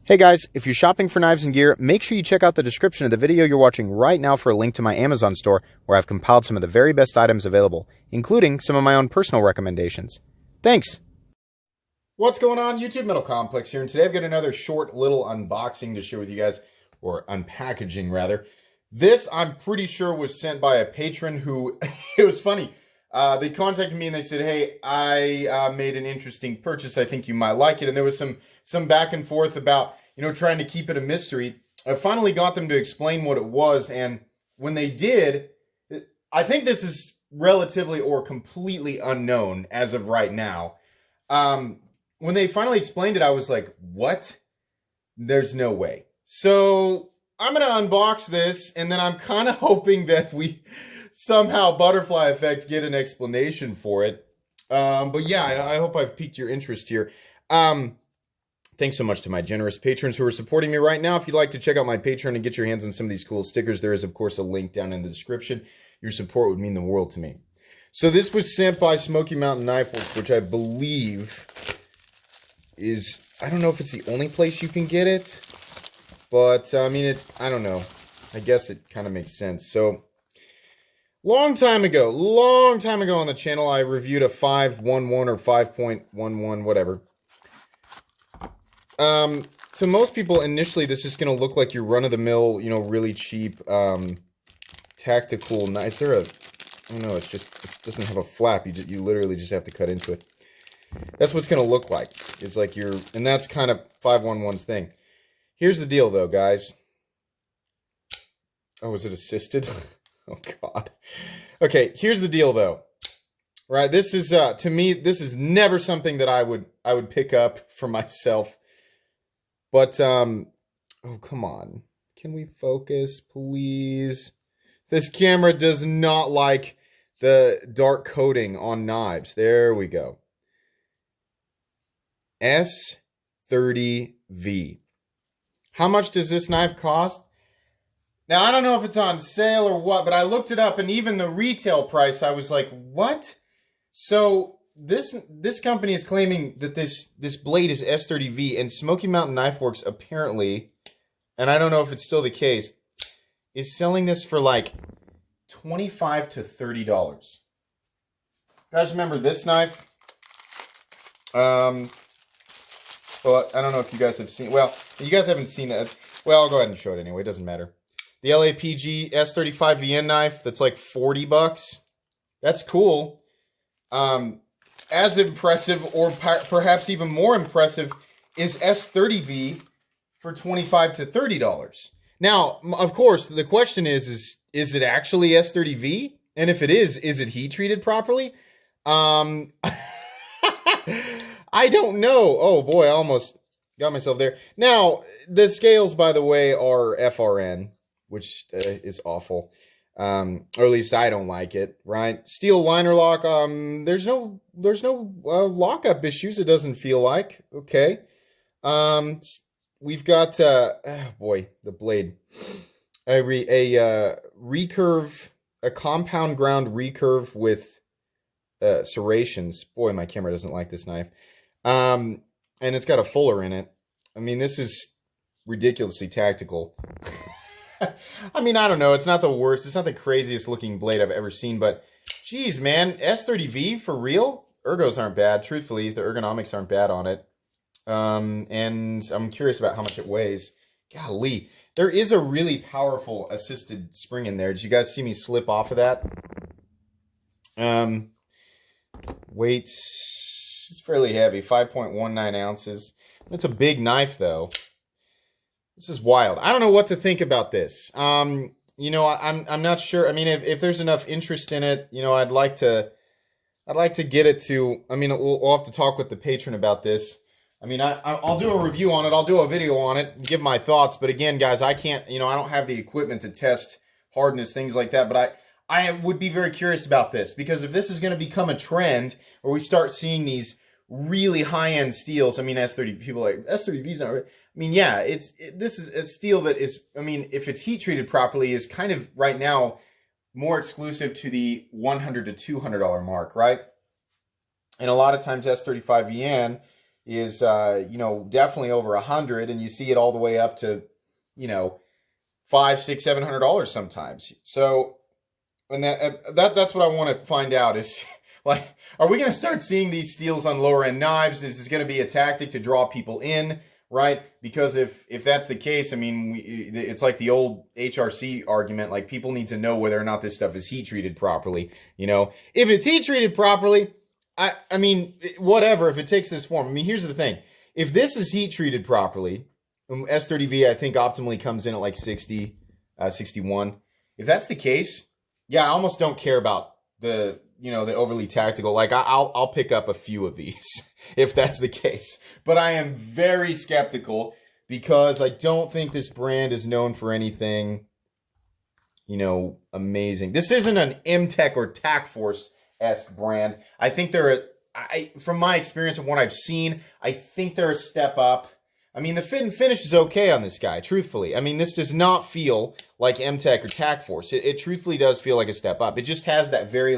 Hey guys, if you're shopping for knives and gear, make sure you check out the description of the video you're watching right now for a link to my Amazon store where I've compiled some of the very best items available, including some of my own personal recommendations. Thanks! What's going on, YouTube? Metal Complex here, and today I've got another short little unboxing to share with you guys, or unpackaging rather. This, I'm pretty sure, was sent by a patron who, it was funny, they contacted me and they said, hey, I made an interesting purchase, I think you might like it, and there was some back and forth about, trying to keep it a mystery. I finally got them to explain what it was, and when they did, I think this is relatively or completely unknown as of right now. When they finally explained it, I was like, what? There's no way. So I'm going to unbox this, and then I'm kind of hoping that we somehow, butterfly effect, get an explanation for it. But yeah, I hope I've piqued your interest here. Thanks so much to my generous patrons who are supporting me right now. If you'd like to check out my Patreon and get your hands on some of these cool stickers, there is, of course, a link down in the description. Your support would mean the world to me. So this was sent by Smoky Mountain Knife Works, which I believe is, I don't know if it's the only place you can get it, but I mean, I don't know. I guess it kind of makes sense. So, long time ago on the channel, I reviewed a 5.11 or 5.11, whatever. To most people, initially, this is going to look like your run-of-the-mill, really cheap, tactical knife. Is there a, I don't know, it doesn't have a flap. You literally just have to cut into it. That's what it's going to look like. It's like and that's kind of 5.11's thing. Here's the deal, though, guys. Oh, is it assisted? Oh, God. Okay, here's the deal, though. Right, this is, to me, this is never something that I would pick up for myself. But, oh, come on. Can we focus, please? This camera does not like the dark coating on knives. There we go. S30V. How much does this knife cost? Now, I don't know if it's on sale or what, but I looked it up, and even the retail price, I was like, what? So this company is claiming that this blade is S30V, and Smoky Mountain Knife Works apparently, and I don't know if it's still the case, is selling this for like $25 to $30. Guys, remember this knife? Well, I don't know if you guys have seen, well, you guys haven't seen that. Well, I'll go ahead and show it anyway, it doesn't matter. The LAPG S35 VN knife, that's like 40 bucks. That's cool. As impressive, or perhaps even more impressive, is S30V for $25 to $30. Now, of course, the question is it actually S30V? And if it is it heat treated properly? I don't know. Oh boy, I almost got myself there. Now, the scales, by the way, are FRN, which is awful. Or at least I don't like it, right? Steel liner lock, there's no lockup issues, it doesn't feel like. Okay. We've got, oh boy, the blade. A recurve, a compound ground recurve with serrations. Boy, my camera doesn't like this knife. And it's got a fuller in it. I mean, this is ridiculously tactical. I mean, I don't know. It's not the worst. It's not the craziest looking blade I've ever seen, but geez, man, S30V for real? Ergos aren't bad. Truthfully, the ergonomics aren't bad on it. And I'm curious about how much it weighs. Golly, there is a really powerful assisted spring in there. Did you guys see me slip off of that? Weight, it's fairly heavy, 5.19 ounces. It's a big knife, though. This is wild. I don't know what to think about this. I'm not sure. I mean, if there's enough interest in it, I'd like to get it to. I mean, we'll have to talk with the patron about this. I mean, I'll do a review on it. I'll do a video on it, give my thoughts. But again, guys, I can't. I don't have the equipment to test hardness, things like that. But I would be very curious about this, because if this is going to become a trend where we start seeing these really high-end steels, I mean, S30, people are like, S30V's not really. I mean, yeah, this is a steel that is, I mean, if it's heat treated properly, is kind of right now more exclusive to the $100 to $200 mark, right? And a lot of times S35VN is, definitely over 100, and you see it all the way up to, $500, $600, $700 sometimes. So, and that's what I want to find out is, like, are we going to start seeing these steals on lower end knives? Is this going to be a tactic to draw people in, right? Because if that's the case, I mean, it's like the old HRC argument, like people need to know whether or not this stuff is heat treated properly. If it's heat treated properly, I mean, whatever, if it takes this form. I mean, here's the thing. If this is heat treated properly, S30V, I think optimally comes in at like 60, 61. If that's the case, yeah, I almost don't care about the overly tactical. Like I'll pick up a few of these if that's the case. But I am very skeptical because I don't think this brand is known for anything, amazing. This isn't an M-Tech or TacForce-esque brand. I think from my experience and what I've seen, I think they're a step up. I mean, the fit and finish is okay on this guy, truthfully. I mean, this does not feel like M-Tech or TacForce. It truthfully does feel like a step up. It just has that very,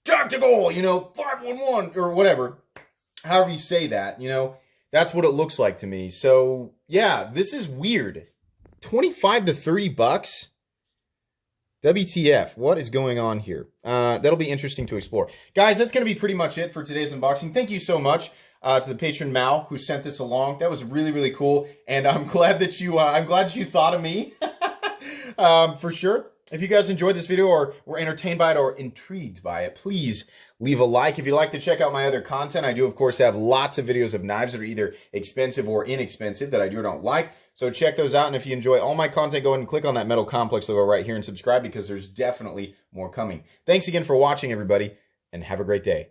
tactical, 5.11 or whatever. However you say that, that's what it looks like to me. So, yeah, this is weird. 25 to 30 bucks? WTF, what is going on here? That'll be interesting to explore. Guys, that's going to be pretty much it for today's unboxing. Thank you so much to the patron Mao who sent this along. That was really, really cool. And I'm glad that you thought of me for sure. If you guys enjoyed this video or were entertained by it or intrigued by it, please leave a like. If you'd like to check out my other content, I do, of course, have lots of videos of knives that are either expensive or inexpensive that I do or don't like. So check those out. And if you enjoy all my content, go ahead and click on that metal complex logo right here and subscribe because there's definitely more coming. Thanks again for watching, everybody, and have a great day.